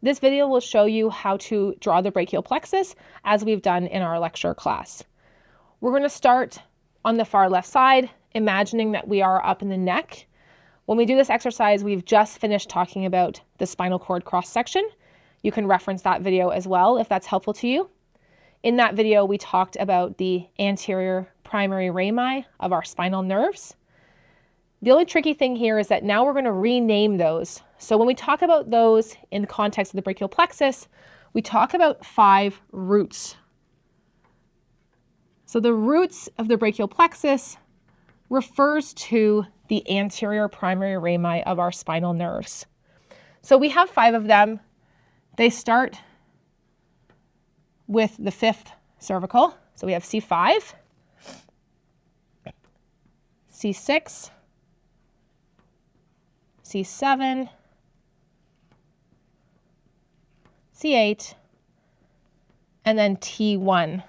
This video will show you how to draw the brachial plexus as we've done in our lecture class. We're going to start on the far left side, imagining that we are up in the neck. When we do this exercise, we've just finished talking about the spinal cord cross section. You can reference that video as well if that's helpful to you. In that video, we talked about the anterior primary rami of our spinal nerves. The only tricky thing here is that now we're going to rename those. So when we talk about those in the context of the brachial plexus, we talk about 5 roots. So the roots of the brachial plexus refers to the anterior primary rami of our spinal nerves. So we have 5 of them. They start with the 5th cervical. So we have C5, C6, C7, C8, and then T1.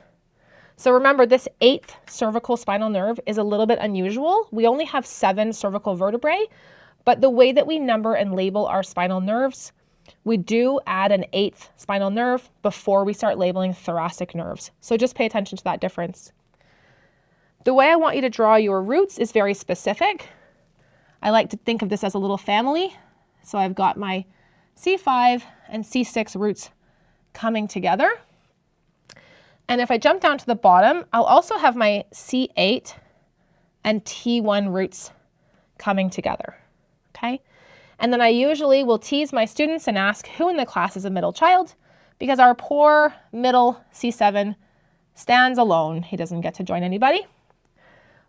So remember, this 8th cervical spinal nerve is a little bit unusual. We only have 7 cervical vertebrae, but the way that we number and label our spinal nerves, we do add an 8th spinal nerve before we start labeling thoracic nerves. So just pay attention to that difference. The way I want you to draw your roots is very specific. I like to think of this as a little family. So I've got my C5 and C6 roots coming together. And if I jump down to the bottom, I'll also have my C8 and T1 roots coming together, okay? And then I usually will tease my students and ask who in the class is a middle child, because our poor middle C7 stands alone. He doesn't get to join anybody.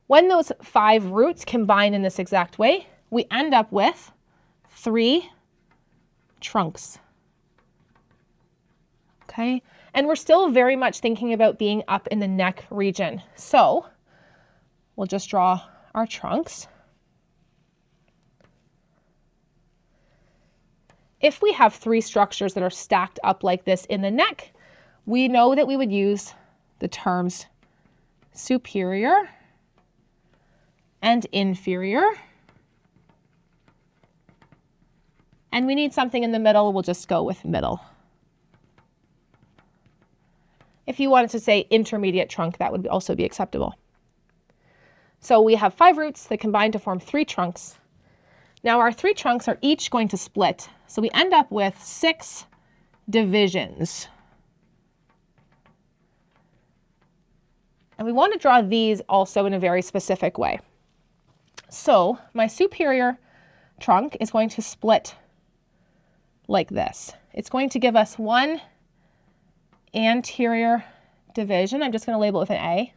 When those 5 roots combine in this exact way, we end up with 3 trunks. Okay, and we're still very much thinking about being up in the neck region. So we'll just draw our trunks. If we have 3 structures that are stacked up like this in the neck, we know that we would use the terms superior and inferior. And we need something in the middle, we'll just go with middle. If you wanted to say intermediate trunk, that would also be acceptable. So we have 5 roots that combine to form 3 trunks. Now our 3 trunks are each going to split, so we end up with 6 divisions. And we want to draw these also in a very specific way. So my superior trunk is going to split like this. It's going to give us 1 anterior division. I'm just going to label it with an A.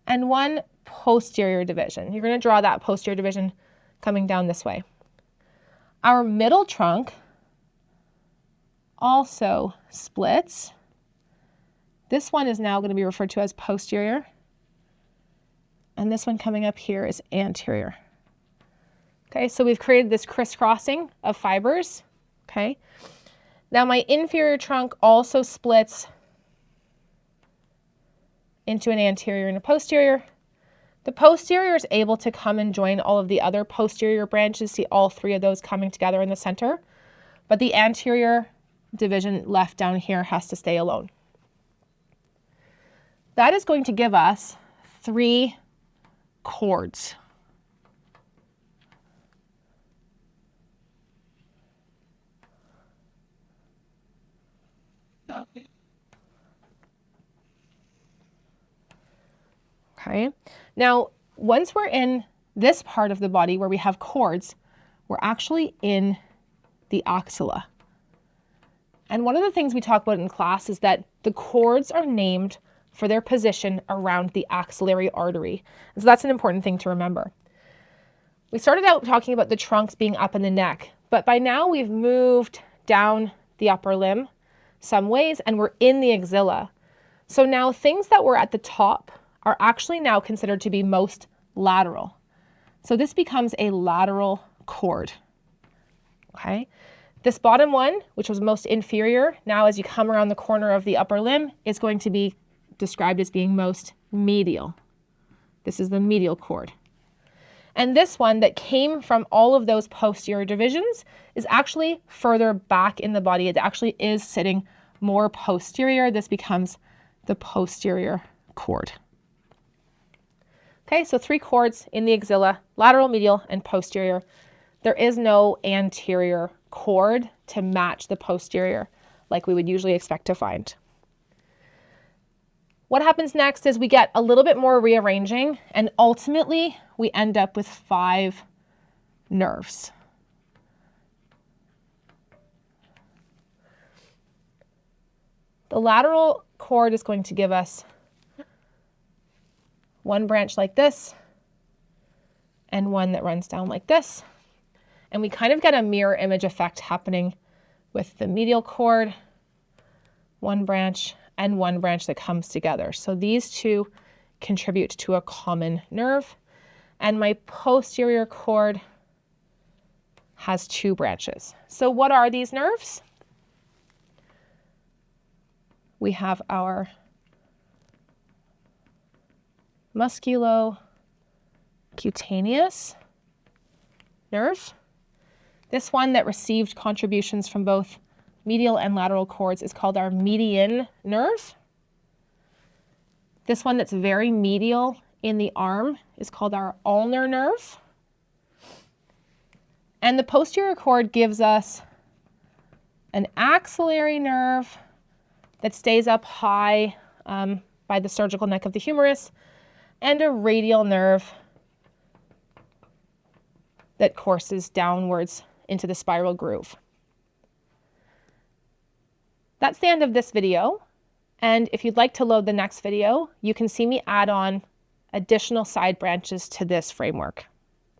And 1 posterior division. You're going to draw that posterior division coming down this way. Our middle trunk also splits. This one is now going to be referred to as posterior. And this one coming up here is anterior. Okay, so we've created this crisscrossing of fibers. Okay. Now my inferior trunk also splits into an anterior and a posterior. The posterior is able to come and join all of the other posterior branches, see all 3 of those coming together in the center, but the anterior division left down here has to stay alone. That is going to give us 3 cords. Okay, now once we're in this part of the body where we have cords, we're actually in the axilla. And one of the things we talk about in class is that the cords are named for their position around the axillary artery. And so that's an important thing to remember. We started out talking about the trunks being up in the neck, but by now we've moved down the upper limb some ways and we're in the axilla. So now things that were at the top are actually now considered to be most lateral. So this becomes a lateral cord. Okay. This bottom one, which was most inferior, now as you come around the corner of the upper limb, is going to be described as being most medial. This is the medial cord. And this one that came from all of those posterior divisions is actually further back in the body. It actually is sitting more posterior. This becomes the posterior cord. Okay, so 3 cords in the axilla, lateral, medial, and posterior. There is no anterior cord to match the posterior like we would usually expect to find. What happens next is we get a little bit more rearranging, and ultimately we end up with 5 nerves. The lateral cord is going to give us one branch like this and one that runs down like this. And we kind of get a mirror image effect happening with the medial cord, one branch, and one branch that comes together. So these two contribute to a common nerve. And my posterior cord has 2 branches. So what are these nerves? We have our musculocutaneous nerve. This one that received contributions from both medial and lateral cords is called our median nerve. This one that's very medial in the arm is called our ulnar nerve. And the posterior cord gives us an axillary nerve that stays up high by the surgical neck of the humerus, and a radial nerve that courses downwards into the spiral groove. That's the end of this video. And if you'd like to load the next video, you can see me add on additional side branches to this framework.